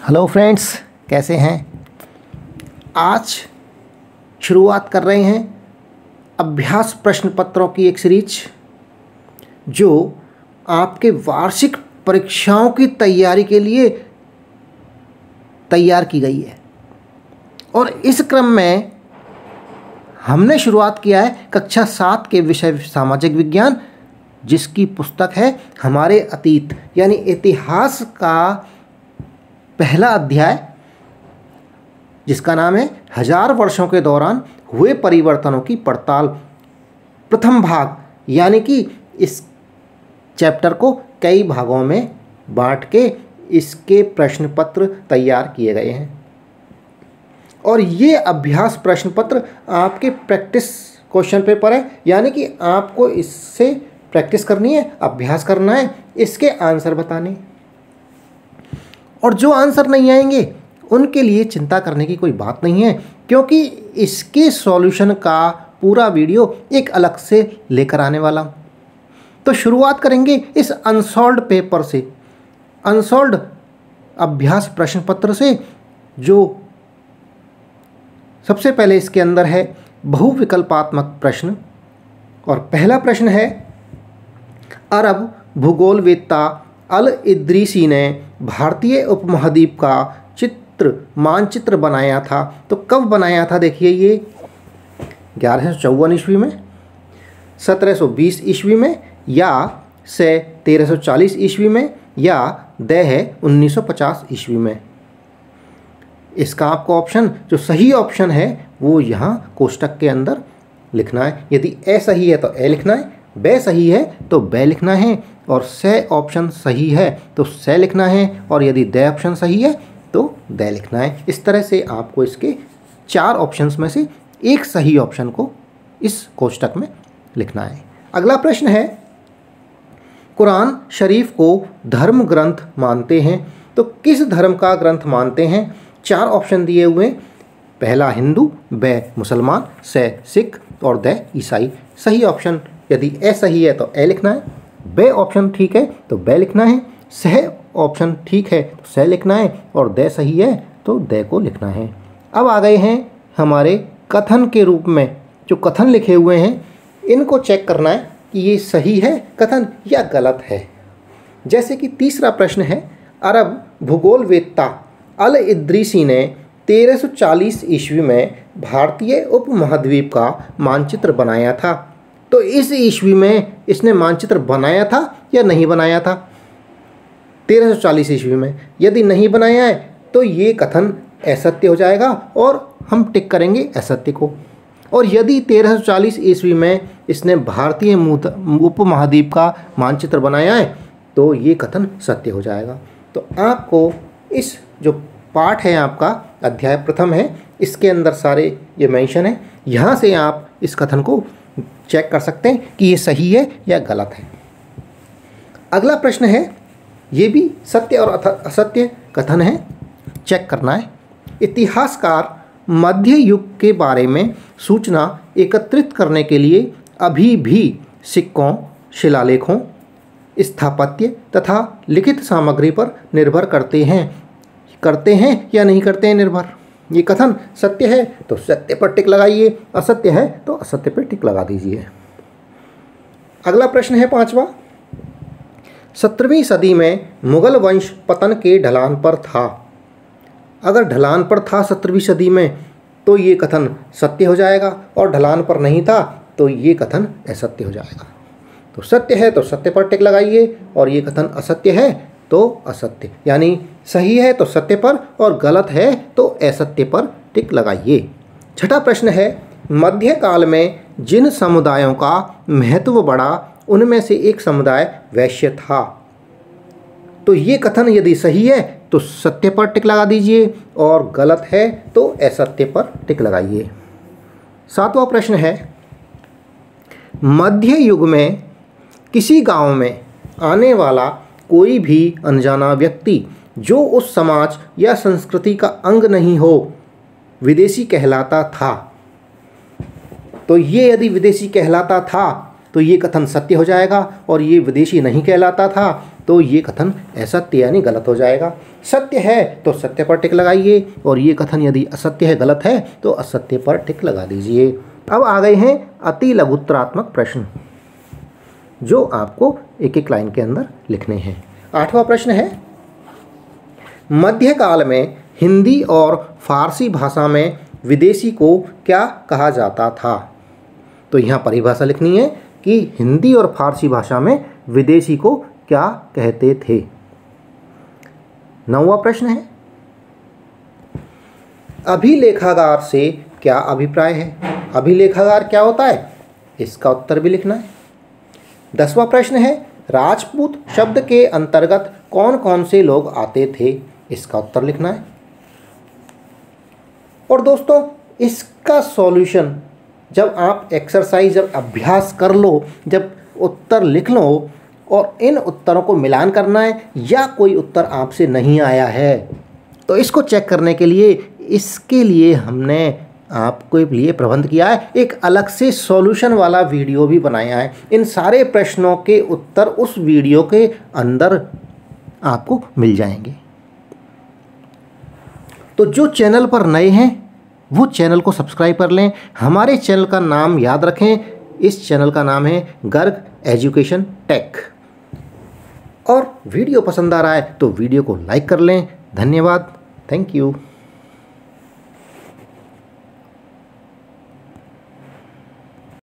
Hello friends, कैसे हैं। आज शुरुआत कर रहे हैं अभ्यास प्रश्न पत्रों की एक सीरीज जो आपके वार्षिक परीक्षाओं की तैयारी के लिए तैयार की गई है। और इस क्रम में हमने शुरुआत किया है कक्षा 7 के विषय सामाजिक विज्ञान, जिसकी पुस्तक है हमारे अतीत यानी इतिहास का पहला अध्याय, जिसका नाम है 1000 वर्षों के दौरान हुए परिवर्तनों की पड़ताल, प्रथम भाग। यानी कि इस चैप्टर को कई भागों में बांट के इसके प्रश्न पत्र तैयार किए गए हैं। और ये अभ्यास प्रश्न पत्र आपके प्रैक्टिस क्वेश्चन पेपर है, यानी कि आपको इससे प्रैक्टिस करनी है, अभ्यास करना है, इसके आंसर बताने। और जो आंसर नहीं आएंगे उनके लिए चिंता करने की कोई बात नहीं है, क्योंकि इसके सॉल्यूशन का पूरा वीडियो एक अलग से लेकर आने वाला हूँ। तो शुरुआत करेंगे इस अनसॉल्व्ड पेपर से, अनसॉल्व्ड अभ्यास प्रश्न पत्र से, जो सबसे पहले इसके अंदर है बहुविकल्पात्मक प्रश्न। और पहला प्रश्न है, अरब भूगोलवेत्ता अल इद्रीसी ने भारतीय उपमहाद्वीप का मानचित्र बनाया था, तो कब बनाया था? देखिए, ये 1154 ईस्वी में, 1720 ईस्वी में, या से 1340 ईस्वी में, या दह है 1950 ईस्वी में। इसका आपको ऑप्शन, जो सही ऑप्शन है वो यहाँ कोष्टक के अंदर लिखना है। यदि ए सही है तो ए लिखना है, ब सही है तो ब लिखना है, और से ऑप्शन सही है तो से लिखना है, और यदि द ऑप्शन सही है तो द लिखना है। इस तरह से आपको इसके 4 ऑप्शंस में से एक सही ऑप्शन को इस कोष्टक में लिखना है। अगला प्रश्न है, कुरान शरीफ को धर्म ग्रंथ मानते हैं, तो किस धर्म का ग्रंथ मानते हैं? 4 ऑप्शन दिए हुए हैं, पहला हिंदू, ब मुसलमान, से सिख और द ईसाई। सही ऑप्शन, यदि ए सही है तो ए लिखना है, ब ऑप्शन ठीक है तो ब लिखना है, सह ऑप्शन ठीक है तो सह लिखना है, और द सही है तो द को लिखना है। अब आ गए हैं हमारे कथन के रूप में, जो कथन लिखे हुए हैं इनको चेक करना है कि ये सही है कथन या गलत है। जैसे कि तीसरा प्रश्न है, अरब भूगोलवेत्ता अल इद्रीसी ने 1340 ईस्वी में भारतीय उपमहाद्वीप का मानचित्र बनाया था, तो इस ईस्वी में इसने मानचित्र बनाया था या नहीं बनाया था? 1340 ईस्वी में। यदि नहीं बनाया है तो ये कथन असत्य हो जाएगा और हम टिक करेंगे असत्य को। और यदि 1340 ईस्वी में इसने भारतीय उपमहाद्वीप का मानचित्र बनाया है तो ये कथन सत्य हो जाएगा। तो आपको इस जो पाठ है आपका अध्याय प्रथम है, इसके अंदर सारे ये मेंशन है, यहाँ से आप इस कथन को चेक कर सकते हैं कि ये सही है या गलत है। अगला प्रश्न है, ये भी सत्य और असत्य कथन है, चेक करना है। इतिहासकार मध्य युग के बारे में सूचना एकत्रित करने के लिए अभी भी सिक्कों, शिलालेखों, स्थापत्य तथा लिखित सामग्री पर निर्भर करते हैं या नहीं करते हैं निर्भर? ये कथन सत्य है तो सत्य पर टिक लगाइए, असत्य है तो असत्य पर टिक लगा दीजिए। अगला प्रश्न है 5वां, 17वीं सदी में मुगल वंश पतन के ढलान पर था। अगर ढलान पर था 17वीं सदी में तो ये कथन सत्य हो जाएगा, और ढलान पर नहीं था तो ये कथन असत्य हो जाएगा। तो सत्य है तो सत्य पर टिक लगाइए, और ये कथन असत्य है तो असत्य, यानी सही है तो सत्य पर और गलत है तो असत्य पर टिक लगाइए। छठा प्रश्न है, मध्यकाल में जिन समुदायों का महत्व बढ़ा उनमें से एक समुदाय वैश्य था, तो ये कथन यदि सही है तो सत्य पर टिक लगा दीजिए, और गलत है तो असत्य पर टिक लगाइए। 7वां प्रश्न है, मध्य युग में किसी गांव में आने वाला कोई भी अनजाना व्यक्ति जो उस समाज या संस्कृति का अंग नहीं हो विदेशी कहलाता था। तो ये यदि विदेशी कहलाता था तो ये कथन सत्य हो जाएगा, और ये विदेशी नहीं कहलाता था तो ये कथन असत्य यानी गलत हो जाएगा। सत्य है तो सत्य पर टिक लगाइए और ये कथन यदि असत्य है, गलत है, तो असत्य पर टिक लगा दीजिए। अब आ गए हैं अति लघुत्तरात्मक प्रश्न, जो आपको एक एक लाइन के अंदर लिखने हैं। 8वां प्रश्न है, मध्यकाल में हिंदी और फारसी भाषा में विदेशी को क्या कहा जाता था? तो यहाँ परिभाषा लिखनी है कि हिंदी और फारसी भाषा में विदेशी को क्या कहते थे। 9वां प्रश्न है, अभिलेखागार से क्या अभिप्राय है? अभिलेखागार क्या होता है, इसका उत्तर भी लिखना है। 10वां प्रश्न है, राजपूत शब्द के अंतर्गत कौन कौन से लोग आते थे? इसका उत्तर लिखना है। और दोस्तों, इसका सॉल्यूशन जब आप एक्सरसाइज, जब अभ्यास कर लो, जब उत्तर लिख लो और इन उत्तरों को मिलान करना है, या कोई उत्तर आपसे नहीं आया है तो इसको चेक करने के लिए, इसके लिए हमने आपके लिए प्रबंध किया है, एक अलग से सॉल्यूशन वाला वीडियो भी बनाया है। इन सारे प्रश्नों के उत्तर उस वीडियो के अंदर आपको मिल जाएंगे। तो जो चैनल पर नए हैं वो चैनल को सब्सक्राइब कर लें। हमारे चैनल का नाम याद रखें, इस चैनल का नाम है गर्ग एजुकेशन टेक। और वीडियो पसंद आ रहा है तो वीडियो को लाइक कर लें। धन्यवाद, थैंक यू।